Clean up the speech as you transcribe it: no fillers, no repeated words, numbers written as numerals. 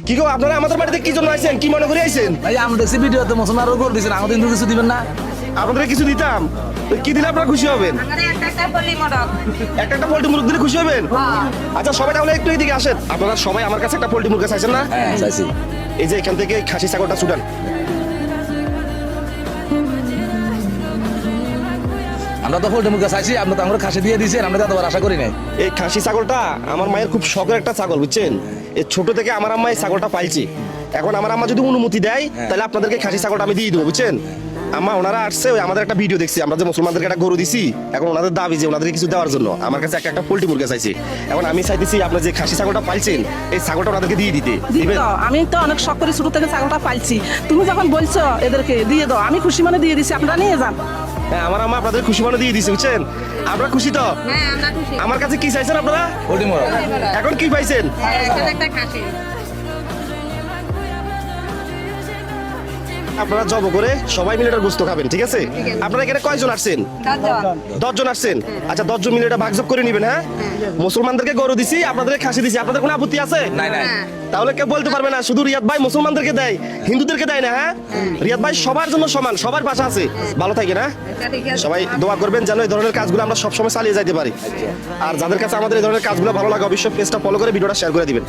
কি গো আপনারা আমাদের বাড়িতে কি জন্য আইছেন, কি মনে করে আইছেন? ভাই আমরা দেখছি ভিডিওতে মুসলমান আরো করে দিয়েছেন, আমাদের হিন্দু কিছু দিবেন না? আপনাদের কিছু দিতাম, তো কি দিলে আপনারা খুশি হবেন? একটা একটা পোল্ট্রি মুরগ দিলে খুশি হবেন? আচ্ছা সবাই তাহলে একটু এদিকে আসেন। আপনারা সবাই আমার কাছে একটা পোল্ট্রি মুরগা চাইছেন না? হ্যাঁ চাইছি। এই যে এখান থেকে খাসি ছাগলটা ছুটান। আমরা তো পোল্ট্রি মুরগা চাইছি, আপনি তো আমরা খাসি দিয়ে দিয়েছেন, আমরা তো এতবার আশা করি নাই। এই খাসি ছাগলটা আমার মায়ের খুব শখের একটা ছাগল, বুঝছেন? এই ছোট থেকে আমার আম্মা এই ছাগলটা পাইছি। এখন আমার আম্মা যদি অনুমতি দেয় তাহলে আপনাদেরকে খাসি ছাগলটা আমি দিয়ে দেবো, বুঝছেন? আম্মা ওনারা আসছে, ওই আমাদের একটা ভিডিও দেখছি, আমরা যে মুসলমানদেরকে একটা গরু দিছি, এখন ওনাদের দাবি যে ওনাদেরকে কিছু দেওয়ার জন্য আমার কাছে একটা একটা পোল্ট্রি মুরগা চাইছি। এখন আমি চাইতেছি আপনার যে খাসি ছাগলটা পাইছেন এই ছাগলটা ওনাদেরকে দিয়ে দিতে দিবেন? দিত, আমি তো অনেক শখ করে ছোট থেকে ছাগলটা পাইছি, তুমি যখন বলছো এদেরকে দিয়ে দাও, আমি খুশি মানে দিয়ে দিছি, আপনারা নিয়ে যান। হ্যাঁ আমার আম্মা আপনাদের খুশি মনে দিয়ে দিছে, বুঝছেন? আপনারা খুশি তো? হ্যাঁ আমরা খুশি। আমার কাছে কি চাইছেন আপনারা? পোল্ট্রি মুরগা। এখন কি পাইছেন? এখানে একটা খাসি। আপনারা জব করে সবাই মিলে এটা গোস্ত খাবেন, ঠিক আছে? আপনারা এখানে কয়জন আসছেন? 10 জন। 10 জন আসছেন। আচ্ছা 10 জন মিলে এটা ভাগযোগ করে নেবেন, হ্যাঁ? মুসলমানদেরকে গরু দিছি, আপনাদের খাসি দিছি, আপনাদের কোনো আপত্তি আছে? নাই নাই। হ্যাঁ। তাহলে কেউ বলতে পারবে না শুধু রিয়াদ ভাই মুসলমানদেরকে দেয়, হিন্দুদেরকে দেয় না, হ্যাঁ? রিয়াদ ভাই সবার জন্য সমান, সবার পাশে আছে। ভালো থাকেন, হ্যাঁ? এটা ঠিক আছে। সবাই দোয়া করবেন যেন এই ধরনের কাজগুলো আমরা সবসময় চালিয়ে যাইতে পারি। আর যাদের কাছে আমাদের এই ধরনের কাজগুলো ভালো লাগে অবশ্যই পেজটা ফলো করে ভিডিওটা শেয়ার করে দিবেন।